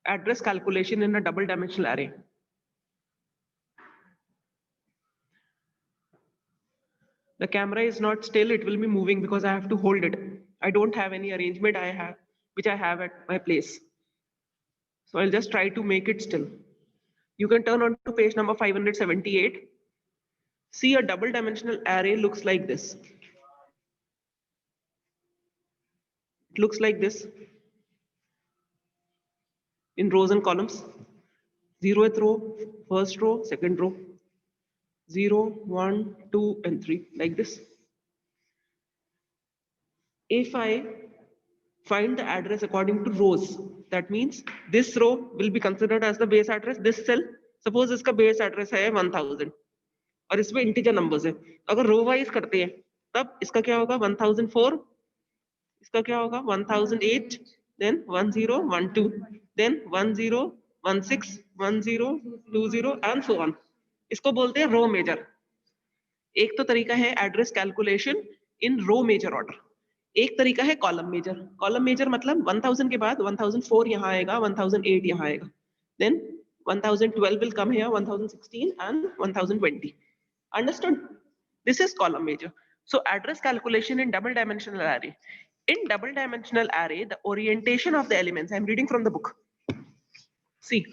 address calculation in a double dimensional array. The camera is not still, it will be moving because I have to hold it. I don't have any arrangement which I have at my place. So I'll just try to make it still. You can turn on to page number 578. See, a double dimensional array looks like this. It looks like this in rows and columns. 0th row, first row, second row. 0, 1, 2, and 3, like this. If I find the address according to rows, that means this row will be considered as the base address. This cell, suppose इसका base address है 1000 और इसमें integer numbers है. अगर row wise करते हैं तब इसका क्या होगा 1004, इसका क्या होगा 1008, then 1012, then 1016, 1020 and so on. इसको बोलते हैं रो मेजर. एक तो तरीका है address calculation in row major order, एक तरीका है कॉलम मेजर. कॉलम मेजर मतलब 1000 के बाद 1004 यहाँ आएगा, 1008 यहाँ आएगा, then 1012 will come here, 1016 and 1020. Understood? This is column measure. So address calculation in double dimensional array. In double dimensional array, the orientation of the elements, I'm reading from the book. See,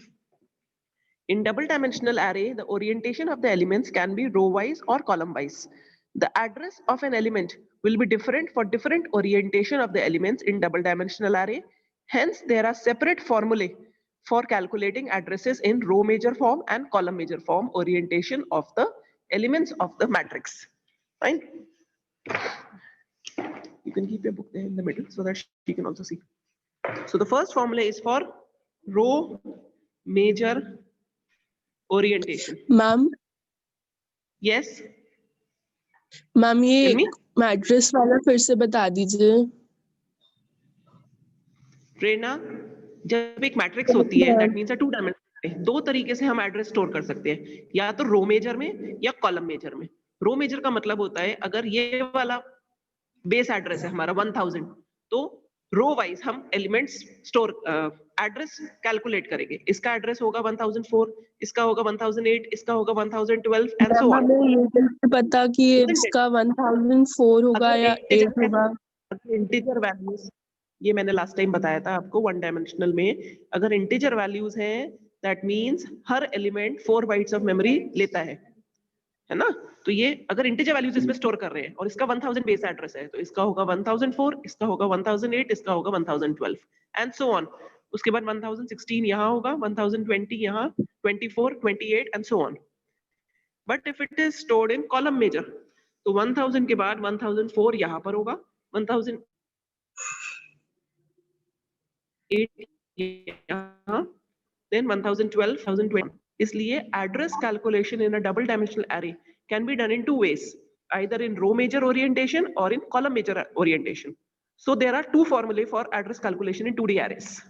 in double dimensional array, the orientation of the elements can be row wise or column wise. The address of an element will be different for different orientation of the elements in double dimensional array. Hence, there are separate formulae for calculating addresses in row measure form and column measure form orientation of the elements of the matrix. Fine. You can keep your book there in the middle so that she can also see. So the first formula is for row measure orientation. Ma'am Yes. Ma'am ये Tell me. Matrix वाला फिर से बता दीजिए. प्रेरणा, जब एक matrix होती है that means a two dimensional, दो तरीके से हम एड्रेस स्टोर कर सकते हैं, या तो रो मेजर में या कॉलम मेजर में. रो मेजर का मतलब होता है अगर ये वाला बेस एड्रेस है हमारा 1000, तो रो वाइज हम एलिमेंट्स स्टोर एड्रेस कैलकुलेट करेंगे. इसका एड्रेस होगा 1004, इसका होगा 1008, इसका होगा 1012 एंड सो ऑन. हमें ये कैसे पता कि इसका 1004 होगा या 8 होगा? इंटीजर वैल्यूज, ये मैंने लास्ट टाइम बताया था आपको, वन डायमेंशनल में अगर इंटीजर वैल्यूज हैं that means her element 4 bytes of memory लेता है ना. तो ये अगर इंटीजर वैल्यूज इसमें स्टोर कर रहे हैं और इसका 1000 बेस एड्रेस है तो इसका होगा 1004, इसका होगा 1008, इसका होगा 1012 एंड सो ऑन. उसके बाद 1016 यहाँ होगा, 1020 यहाँ, 24, 28 and so on. But if it is stored in column major तो 1000 के बाद 1004 यहाँ पर होगा, 1008 यहाँ, then 1012, 1020. इसलिए address calculation in a double dimensional array can be done in two ways, either in row measure orientation or in column measure orientation. So there are two formulae for address calculation in 2D arrays.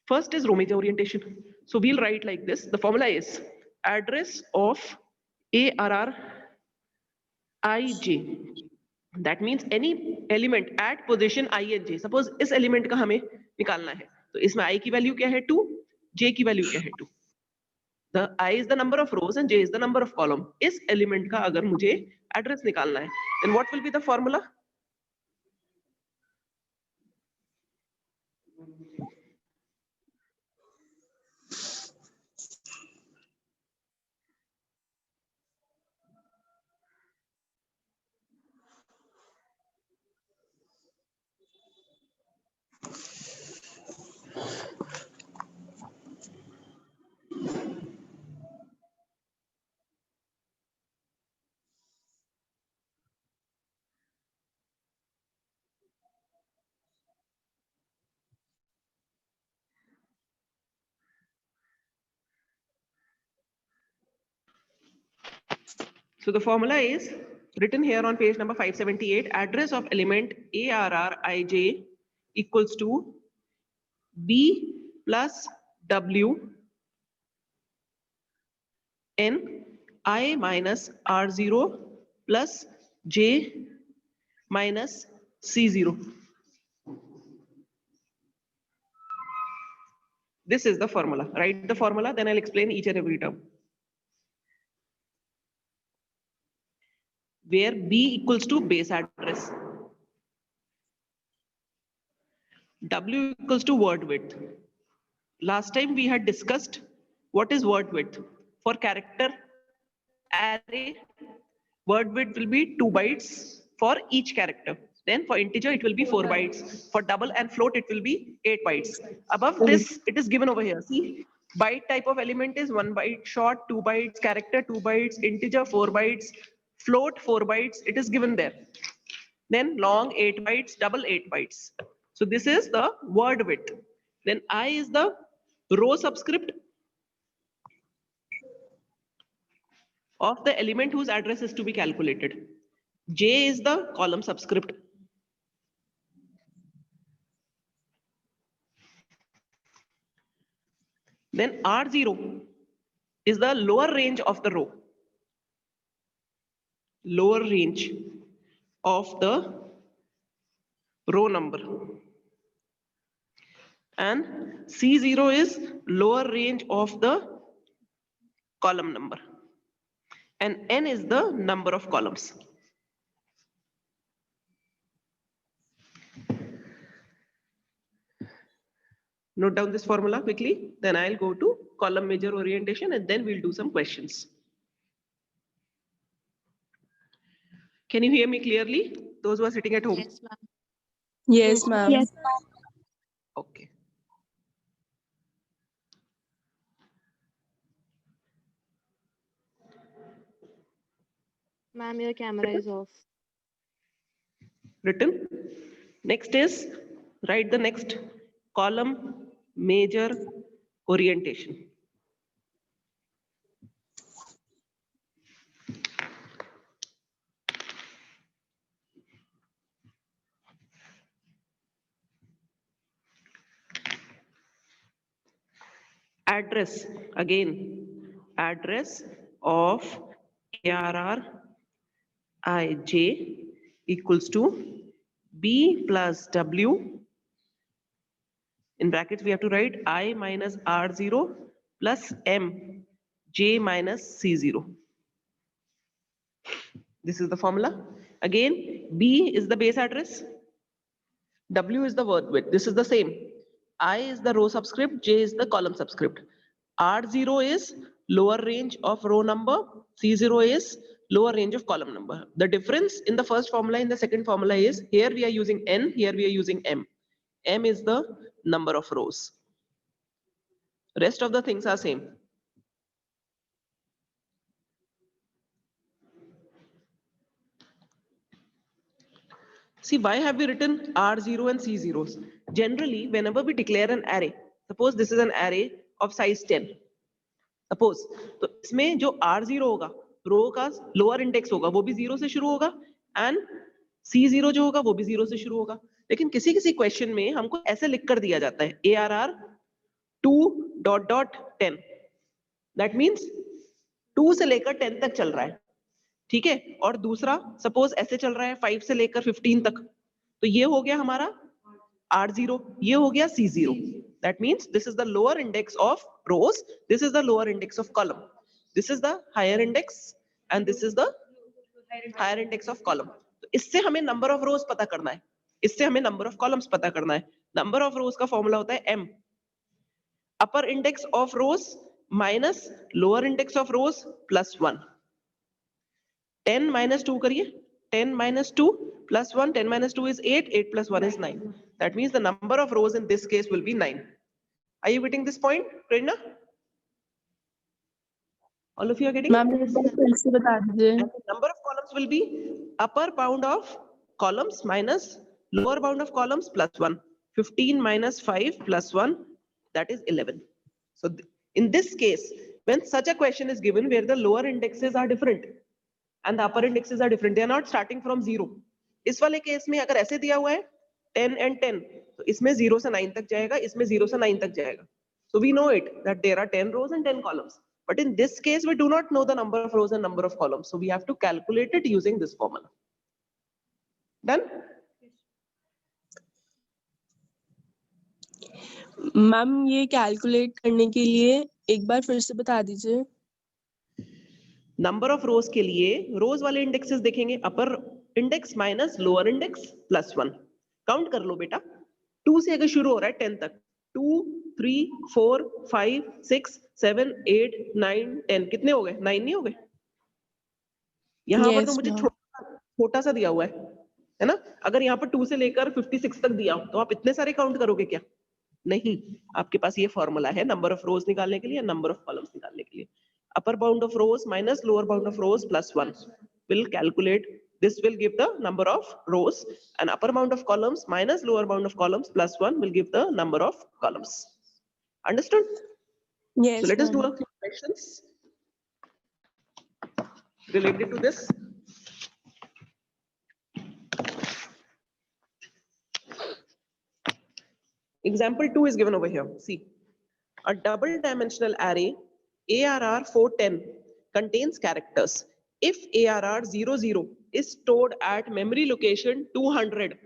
First is row measure orientation. So we'll write like this. The formula is address of ARR ij. That means any element at position ij. Suppose इस element का हमें निकालना है, तो इसमें I की value क्या है 2, J की वैल्यू क्या है 2. The I is the number of rows and J is the number of column. इस element का अगर मुझे address निकालना है, then what will be the formula? So the formula is written here on page number 578. Address of element ARRIJ equals to B plus W N I minus R0 plus J minus C0. This is the formula. Write the formula, then I'll explain each and every term. Where B equals to base address, W equals to word width. Last time we had discussed what is word width. For character array, word width will be 2 bytes for each character. Then for integer, it will be 4 bytes. For double and float, it will be 8 bytes. Above this, it is given over here. See, byte type of element is 1 byte, short 2 bytes, character 2 bytes, integer 4 bytes, float 4 bytes. It is given there. Then long 8 bytes, double 8 bytes. So this is the word width. Then I is the row subscript of the element whose address is to be calculated. J is the column subscript. Then R0 is the lower range of the row. Lower range of the row number. And C0 is lower range of the column number. And N is the number of columns. Note down this formula quickly, then I'll go to column measure orientation and then we'll do some questions. Can you hear me clearly? Those who are sitting at home? Yes, ma'am. Yes, ma'am. Yes. Okay. Ma'am, your camera is off. Written. Next is, write the next column measure orientation. Address, again, address of ARR IJ equals to B plus W. In brackets, we have to write I minus R0 plus M J minus C0. This is the formula. Again, B is the base address. W is the word width. This is the same. I is the row subscript, J is the column subscript. R0 is lower range of row number, C0 is lower range of column number. The difference in the first formula and the second formula is here we are using N, here we are using M. M is the number of rows. Rest of the things are same. See, why have we written R0 and C0s? Generally, whenever we declare an array, suppose this is an array of size 10. Suppose, तो इसमें जो R0 होगा, रो का lower index होगा, वो भी 0 से शुरू होगा, एंड C0 जो होगा, वो भी 0 से शुरू होगा. लेकिन किसी किसी क्वेश्चन में हमको ऐसे लिख कर दिया जाता है ARR 2.10. दैट मीन्स 2 से लेकर 10 तक चल रहा है. ठीक है, और दूसरा सपोज ऐसे चल रहा है 5 से लेकर 15 तक, तो ये हो गया हमारा R0, ये हो गया C0. That means this is the lower index of rows, this is the lower index of column, this is the higher index and this is the higher index of column. तो इससे हमें number of rows पता करना है, इससे हमें number of columns पता करना है. Number of rows का फॉर्मूला होता है M, upper index of rows minus lower index of rows plus 1. 10 minus 2 करिए, 10 minus 2 plus 1, 10 minus 2 is 8, 8 plus 1 is 9. That means the number of rows in this case will be 9. Are you getting this point, Prerna? All of you are getting? Ma'am फिर से बता दीजिए. And the number of columns will be upper bound of columns minus lower bound of columns plus 1. 15 minus 5 plus 1, that is 11. So in this case, when such a question is given where the lower indexes are different and the upper indexes are different, they are not starting from 0. इस वाले case में अगर ऐसे दिया हुआ है 10 and 10, तो इसमें 0 से 9 तक जाएगा, इसमें 0 से 9 तक जाएगा. So we know it that there are 10 rows and 10 columns. But in this case, we do not know the number of rows and number of columns. So we have to calculate it using this formula. Done? Ma'am ये calculate करने के लिए एक बार फिर से बता दीजिए। Number of रोज के लिए रोज वाले इंडेक्सेस देखेंगे, upper index minus lower index plus 1। Count कर लो बेटा, 2 से अगर शुरू हो रहा है 10 तक, 2 3 4 5 6 7 8 9 10, कितने हो गए? 9 नहीं हो गए? यहाँ पर तो यस मुझे मैम। छोटा सा दिया हुआ है ना? अगर यहाँ पर 2 से लेकर 56 तक दिया तो आप इतने सारे काउंट करोगे क्या? नहीं, आपके पास ये फॉर्मूला है नंबर ऑफ रोज निकालने के लिए, नंबर ऑफ कॉलम्स निकालने के लिए। upper bound of rows minus lower bound of rows plus 1 will calculate, this will give the number of rows, and upper bound of columns minus lower bound of columns plus 1 will give the number of columns. Understood? So yes let us do ma'am. a few questions related to this. Example 2 is given over here. See, a double dimensional array ARR 410 contains characters. If ARR 00 is stored at memory location 200,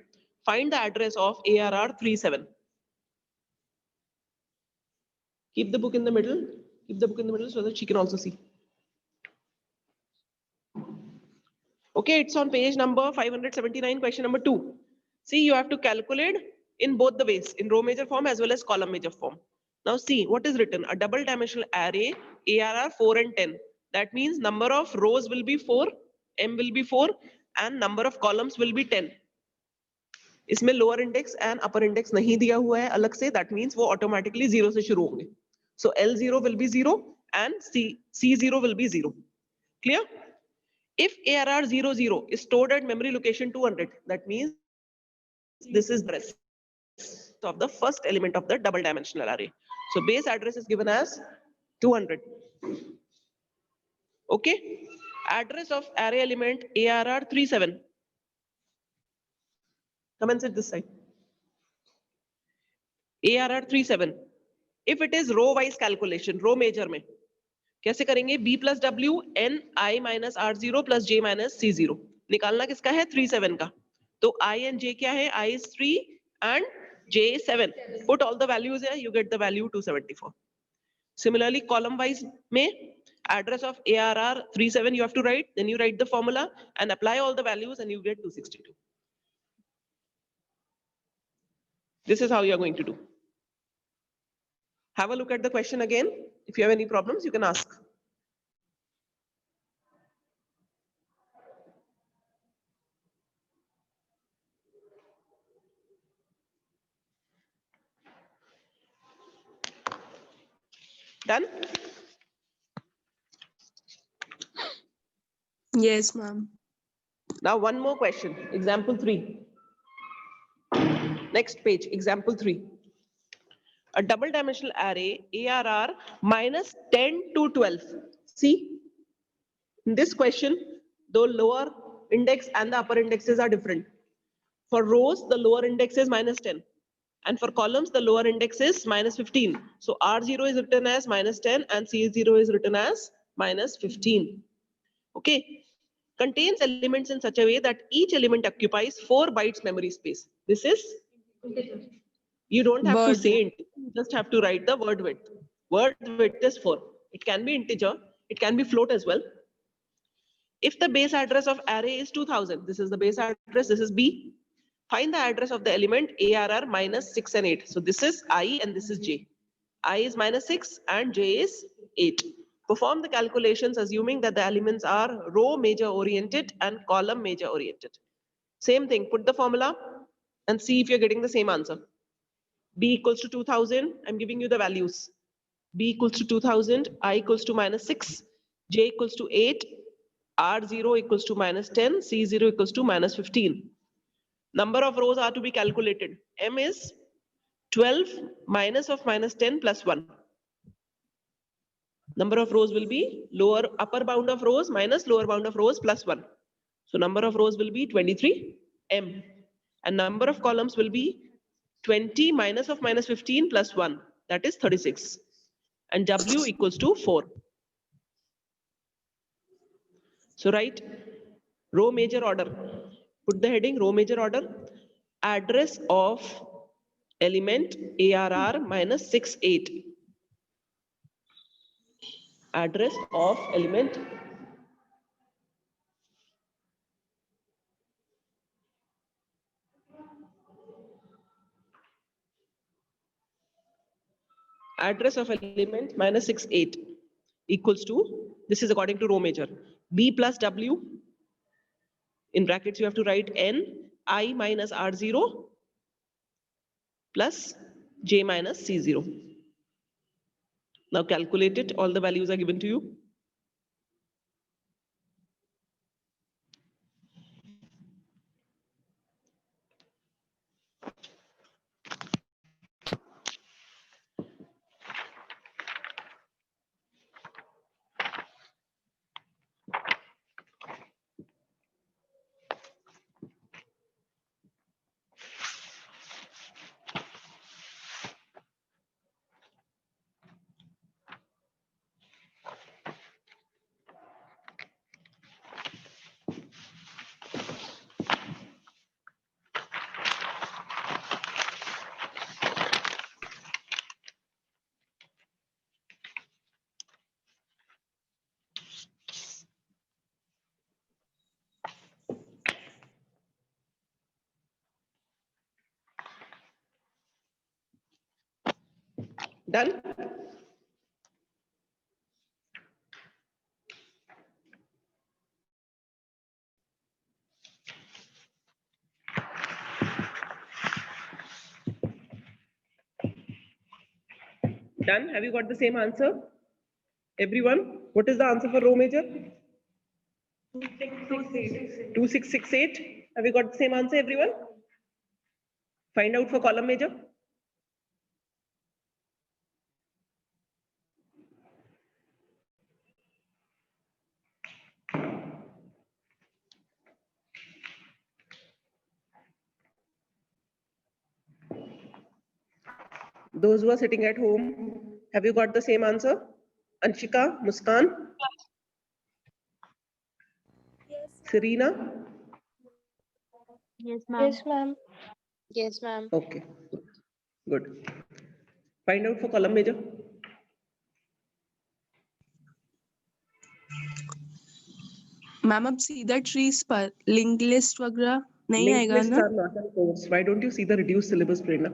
find the address of ARR 37. Keep the book in the middle. Keep the book in the middle so that she can also see. Okay, it's on page number 579, question number 2. See, you have to calculate in both the ways, in row major form as well as column major form. Now see what is written, a double dimensional array ARR 4 and 10. That means number of rows will be 4, M will be 4, and number of columns will be 10. इसमें lower index and upper index नहीं दिया हुआ है अलग से, that means वो automatically 0 से शुरू होंगे. So L0 will be 0 and C0 will be 0. Clear? If ARR 00 is stored at memory location 200, that means this is the address of the first element of the double dimensional array. So base address is given as 200. Okay. Address of array element ARR 37. Come and sit this side. ARR 37. If it is row wise calculation, row major में कैसे करेंगे? B plus W N I minus R0 plus J minus C0. निकालना किसका है? 37 का. तो I and J क्या है? I is 3 and J is 7. Put all the values here, you get the value 274. Similarly, column wise में address of ARR 37 you have to write, then you write the formula and apply all the values and you get 262. This is how you are going to do. Have a look at the question again. If you have any problems, you can ask. Done? Yes, ma'am. Now one more question, example 3. Next page, example 3. A double dimensional array ARR minus 10 to 12. See, in this question, the lower index and the upper indexes are different. For rows, the lower index is minus 10. And for columns, the lower index is minus 15. So R0 is written as minus 10 and C0 is written as minus 15. Okay. Contains elements in such a way that each element occupies 4 bytes memory space. This is? You don't have to say it, you just have to write the word width. Word width is 4. It can be integer, it can be float as well. If the base address of array is 2000, this is the base address, this is B. Find the address of the element ARR minus 6 and 8. So this is I and this is J. I is minus 6 and J is 8. Perform the calculations assuming that the elements are row major oriented and column major oriented. Same thing, put the formula and see if you're getting the same answer. B equals to 2000, I'm giving you the values. B equals to 2000, I equals to minus 6, J equals to 8, R0 equals to minus 10, C0 equals to minus 15. Number of rows are to be calculated. M is 12 minus of minus 10 plus 1. Number of rows will be upper bound of rows minus lower bound of rows plus 1. So number of rows will be 23 M. And number of columns will be 20 minus of minus 15 plus 1. That is 36. And W equals to 4. So write row major order. Put the heading row major order. Address of element ARR minus 68. Address of element minus 68 equals to, this is according to row major, B plus W, in brackets you have to write N, I minus R0 plus J minus C0. Now calculate it, all the values are given to you. Done? Done? Have you got the same answer? Everyone, what is the answer for row major? 2668. Have you got the same answer, everyone? Find out for column major. Those who are sitting at home, have you got the same answer? Anshika, Muskan? Yes. Serena? Yes, ma'am. Yes, ma'am. Yes, ma'am. Okay, good. Find out for column major. Ma'am अब सीधा trees पर link list वगैरह नहीं Linked आएगा lists ना? are not in course. Why don't you see the reduced syllabus, Prerna?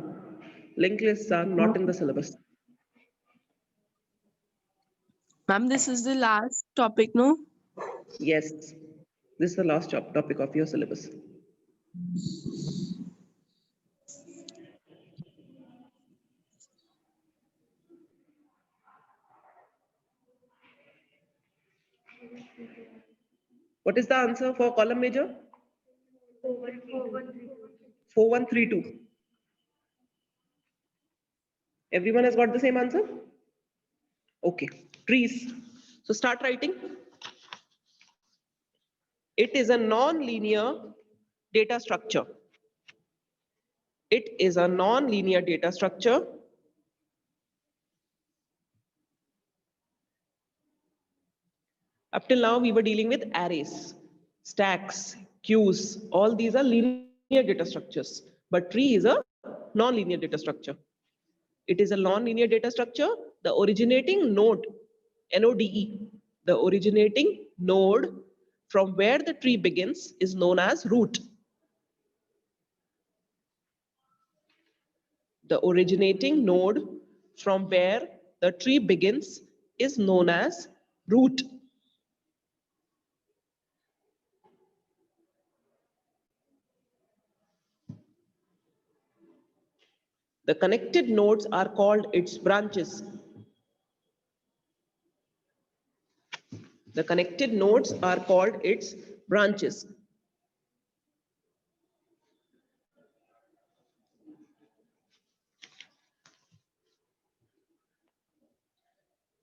Linked lists are not in the syllabus. Ma'am, this is the last topic, no? Yes, this is the last topic of your syllabus. What is the answer for column major? 4132. Everyone has got the same answer? Okay, trees. So start writing. It is a non-linear data structure. It is a non-linear data structure Up till now, we were dealing with arrays, stacks, queues. All these are linear data structures. But tree is a non-linear data structure. It is a non-linear data structure. The originating node, NODE, the originating node from where the tree begins is known as root. The originating node from where the tree begins is known as root. The connected nodes are called its branches. The connected nodes are called its branches.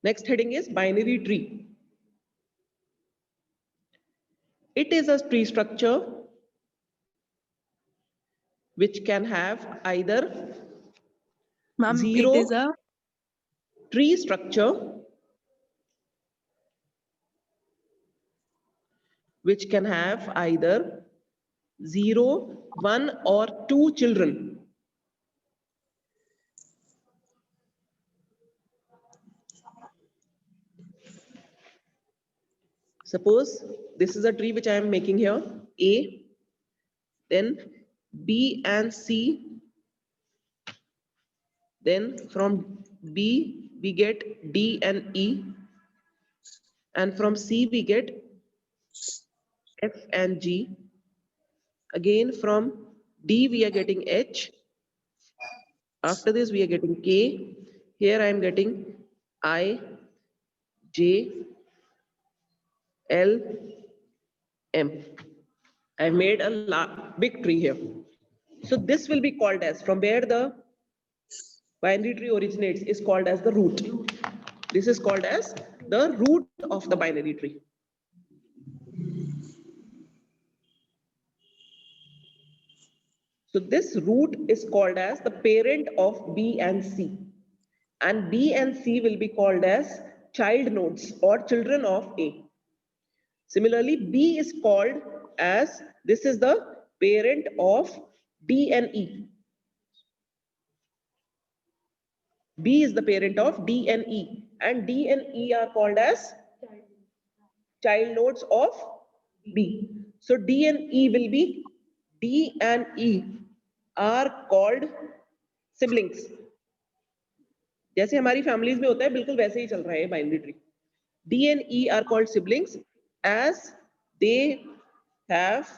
Next heading is binary tree. It is a tree structure which can have either Ma'am, zero it is a tree structure which can have either 0, 1 or 2 children. Suppose this is a tree which I am making here, A, then B and C, then from B we get D and E, and from C we get F and G. Again from D we are getting H. After this we are getting K. Here I am getting I, J, L, M. I made a big tree here. So this will be called as, from where the binary tree originates, is called as the root. This is called as the root of the binary tree. So this root is called as the parent of B and C. And B and C will be called as child nodes or children of A. Similarly, B is called as, this is the parent of D and E. B is the parent of D and E, and D and E are called as child nodes of B. So D and E will be, D and E are called siblings. जैसे हमारी families में होता है, बिल्कुल वैसे ही चल रहा है binary tree. D and E are called siblings as they have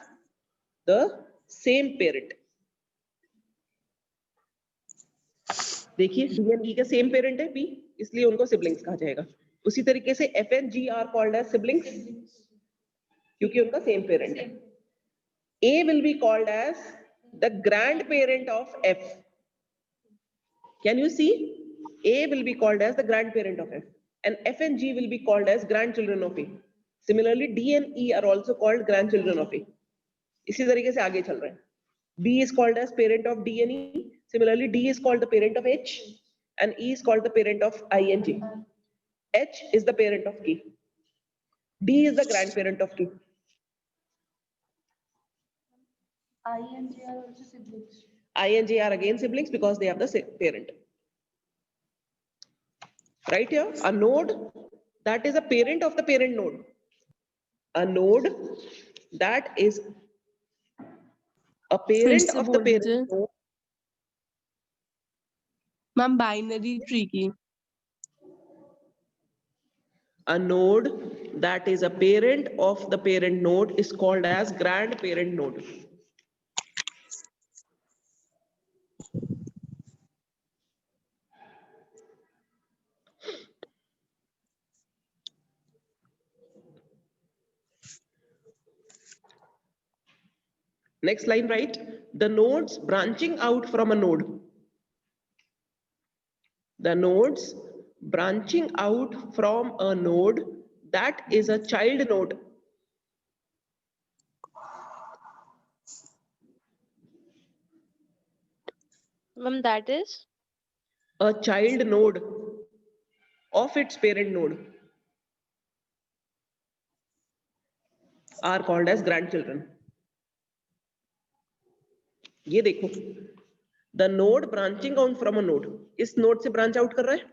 the same parent. देखिए D and E का same parent है B, इसलिए उनको siblings कहा जाएगा. उसी तरीके से F and G are called as siblings क्योंकि उनका same parent है. A will be called as the grandparent of F. Can you see? A will be called as the grandparent of F, and F and G will be called as grandchildren of A. Similarly, D and E are also called grandchildren of A. इसी तरीके से आगे चल रहा है. B is called as parent of D and E. Similarly, D is called the parent of H, and E is called the parent of I and J. H is the parent of K. D is the grandparent of K. I and J are also siblings. I and J are again siblings because they have the same parent. Right here, a node that is a parent of the parent node. A node that is a parent of the parent node. Ma'am binary tree की. A node that is a parent of the parent node is called as grandparent node. Next line, right? The nodes branching out from a node. The nodes branching out from a node that is a child node. Ma'am, that is? A child node of its parent node are called as grandchildren. ये देखो, the node branching out from a node, इस node से branch out कर रहा है,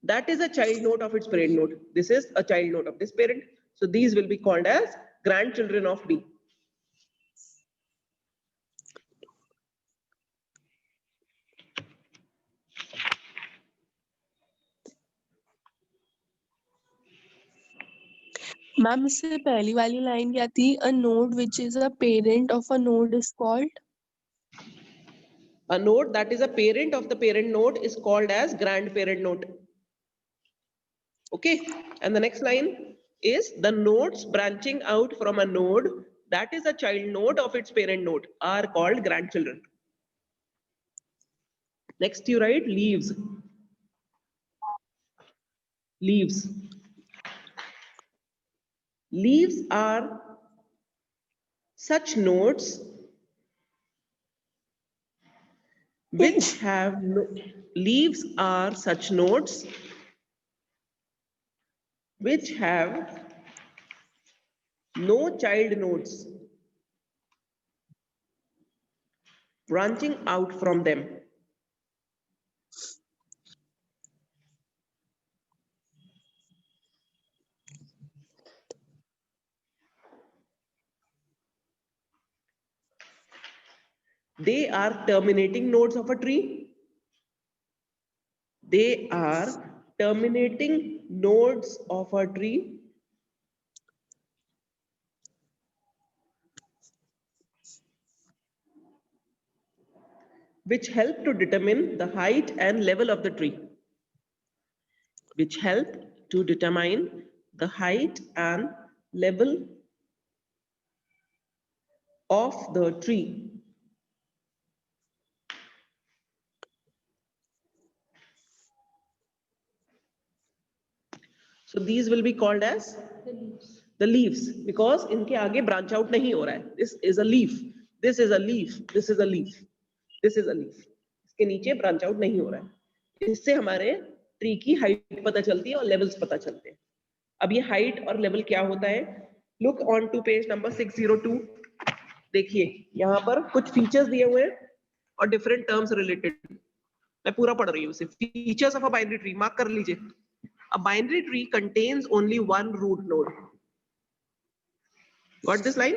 that is a child node of its parent node. This is a child node of this parent. So these will be called as grandchildren of D. Ma'am इससे पहली वाली line क्या थी? A node which is a parent of a node is called? A node that is a parent of the parent node is called as grandparent node. Okay, and the next line is the nodes branching out from a node that is a child node of its parent node are called grandchildren. Next you write leaves. Leaves. Leaves are such nodes which have no, leaves are such nodes which have no child nodes branching out from them. they are terminating nodes of a tree. They are terminating nodes of a tree which help to determine the height and level of the tree. Which help to determine the height and level of the tree. So these will be called as the leaves because इनके आगे branch out नहीं हो रहा है. This is a leaf. This is a leaf. This is a leaf. This is a leaf. इसके नीचे branch out नहीं हो रहा है. इससे हमारे tree की height पता चलती है और levels पता चलते हैं. अब ये height और level क्या होता है? Look on to page number 602. देखिए यहाँ पर कुछ features दिए हुए हैं और different terms related. मैं पूरा पढ़ रही हूँ सिर्फ. Features of a binary tree. Mark कर लीजिए. A binary tree contains only one root node. Got this line?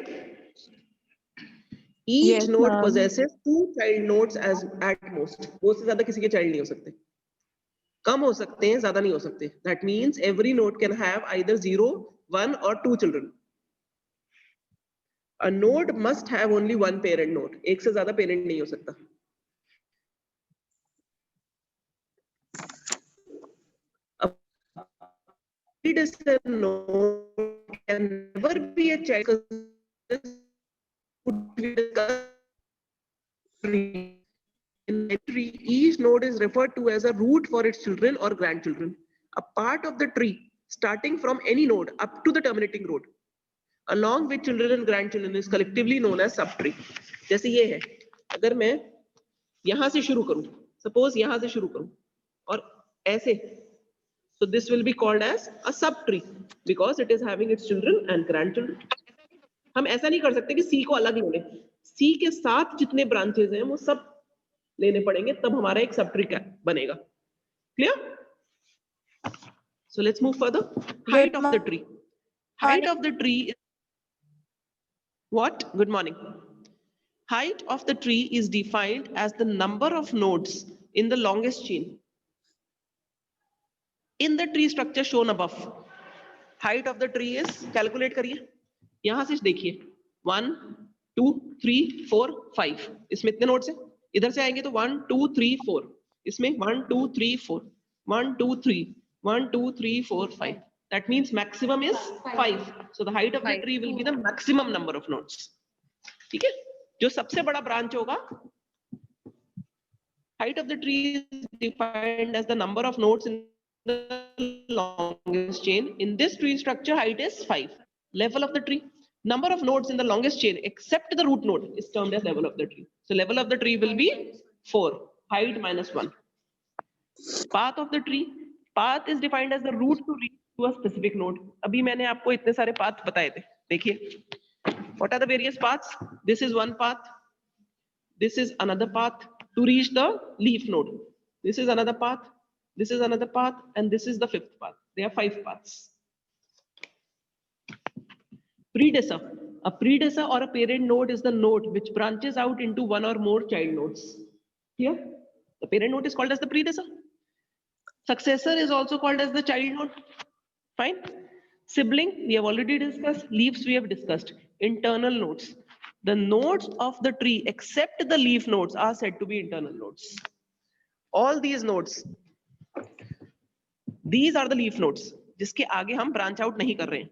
Each Yes, node ma'am. possesses 2 child nodes as at most. दो से ज्यादा किसी के child नहीं हो सकते. कम हो सकते हैं, ज्यादा नहीं हो सकते. That means every node can have either 0, 1 or 2 children. A node must have only one parent node. एक से ज्यादा parent नहीं हो सकता. Predecessor node can never be a child in a tree. Each node is referred to as a root for its children or grandchildren. A part of the tree starting from any node up to the terminating node, along with children and grandchildren, is collectively known as subtree. जैसे ये है, अगर मैं यहाँ से शुरू करूँ, suppose यहाँ से शुरू करूँ और ऐसे, so this will be called as a subtree because it is having its children and grandchildren. हम ऐसा नहीं कर सकते कि C को अलग ले लें. C के साथ जितने branches हैं वो सब लेने पड़ेंगे तब हमारा एक subtree बनेगा. Clear? So let's move further. Height of the tree. Height of the tree is what? Good morning. Height of the tree is defined as the number of nodes in the longest chain in the tree structure shown above. Height of the tree is, calculate करिए. यहाँ से देखिए 1, 2, 3, 4, 5. इसमें इतने nodes हैं. इधर से आएंगे तो 1, 2, 3, 4. इसमें 1, 2, 3, 4. 1, 2, 3. 1, 2, 3, 4, 5. That means maximum is 5. So the height of the tree will be the maximum number of nodes. ठीक है? जो सबसे बड़ा branch होगा, height of the tree is defined as the number of nodes in the longest chain. In this tree structure, height is 5. Level of the tree. Number of nodes in the longest chain except the root node is termed as level of the tree. So level of the tree will be 4. Height minus 1. Path of the tree. Path is defined as the route to reach to a specific node. अभी मैंने आपको इतने सारे path बताए थे. देखिए. What are the various paths? This is one path. This is another path to reach the leaf node. This is another path. This is another path, and this is the 5th path. There are 5 paths. Predecessor. A predecessor or a parent node is the node which branches out into one or more child nodes. Here, the parent node is called as the predecessor. Successor is also called as the child node. Fine. Sibling, we have already discussed. Leaves, we have discussed. Internal nodes. The nodes of the tree, except the leaf nodes, are said to be internal nodes. All these nodes, these are the leaf nodes, जिसके आगे हम branch out नहीं कर रहे हैं.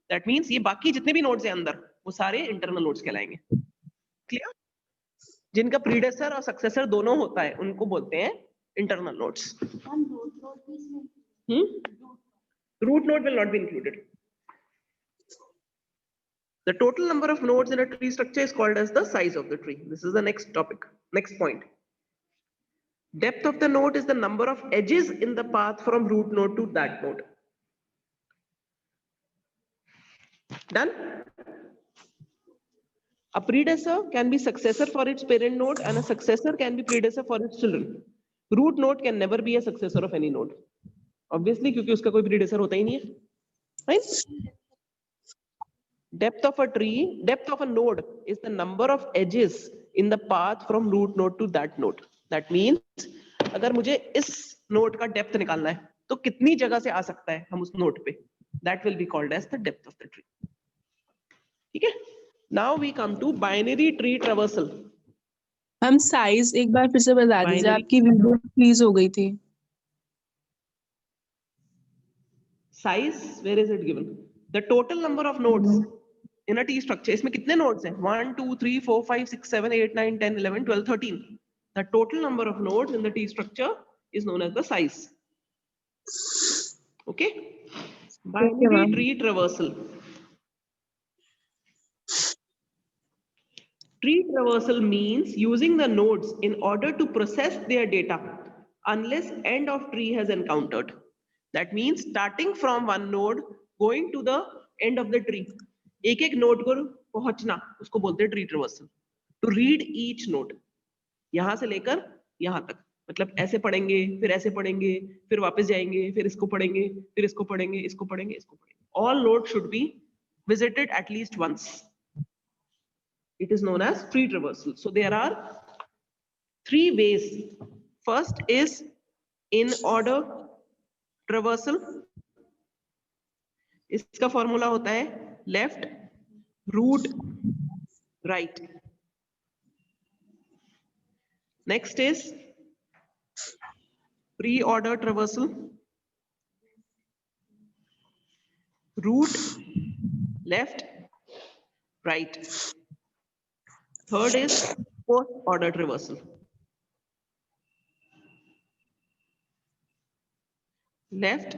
That means ये बाकी जितने भी nodes हैं अंदर, वो सारे internal nodes कहलाएंगे. Clear? जिनका predecessor और successor दोनों होता है, उनको बोलते हैं internal nodes. Root node will not be included. The total number of nodes in a tree structure is called as the size of the tree. This is the next topic, next point. Depth of the node is the number of edges in the path from root node to that node. Done? A predecessor can be successor for its parent node and a successor can be predecessor for its children. Root node can never be a successor of any node. Obviously, क्योंकि उसका कोई predecessor होता ही नहीं है. Right? Depth of a tree, depth of a node is the number of edges in the path from root node to that node. That means अगर मुझे इस node का depth निकालना है तो कितनी जगह से आ सकता है हम उस node पे, that will be called as the depth of the tree. ठीक है? Now we come to binary tree traversal. हम साइज एक बार फिर से बता दीजिए, Binary. आपकी वीडियो फ्रीज हो गई थी. Size, where is it given? The total number of nodes in a T structure. इसमें कितने nodes हैं? 1, 2, 3, 4, 5, 6, 7, 8, 9, 10, 11, 12, 13. The total number of nodes in the T structure is known as the size. Okay? Binary ma'am. tree traversal. Tree traversal means using the nodes in order to process their data unless end of tree has encountered. That means starting from one node going to the end of the tree. एक एक node को पहुंचना उसको बोलते हैं tree traversal. To read each node. यहाँ से लेकर यहाँ तक. मतलब ऐसे पढ़ेंगे, फिर ऐसे पढ़ेंगे, फिर वापस जाएंगे, फिर इसको पढ़ेंगे, फिर इसको पढ़ेंगे, इसको पढ़ेंगे, इसको पढ़ेंगे. All nodes should be visited at least once. It is known as tree traversal. So there are 3 ways. First is in order traversal. इसका फॉर्मूला होता है left root right. Next is pre order traversal, root left right. Third is post order traversal, left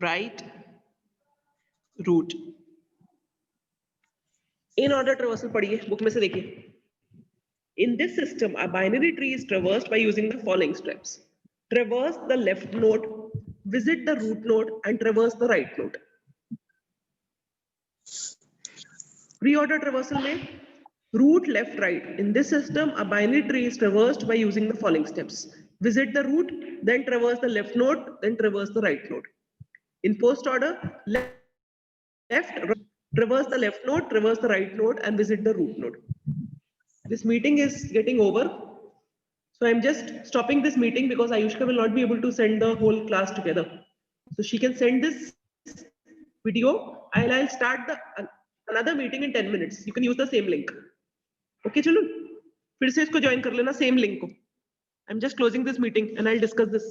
right root. In order traversal पढ़िए, book में से देखिए. In this system, a binary tree is traversed by using the following steps. Traverse the left node, visit the root node, and traverse the right node. Pre-order traversal में root left right. In this system, a binary tree is traversed by using the following steps. Visit the root, then traverse the left node, then traverse the right node. In post order, traverse the left node, traverse the right node, and visit the root node. This meeting is getting over, so I'm just stopping this meeting because Ayushka will not be able to send the whole class together. So she can send this video. I'll start another meeting in 10 minutes. You can use the same link. Okay, chalo. फिर से इसको join कर लेना same link को. I'm just closing this meeting and I'll discuss this.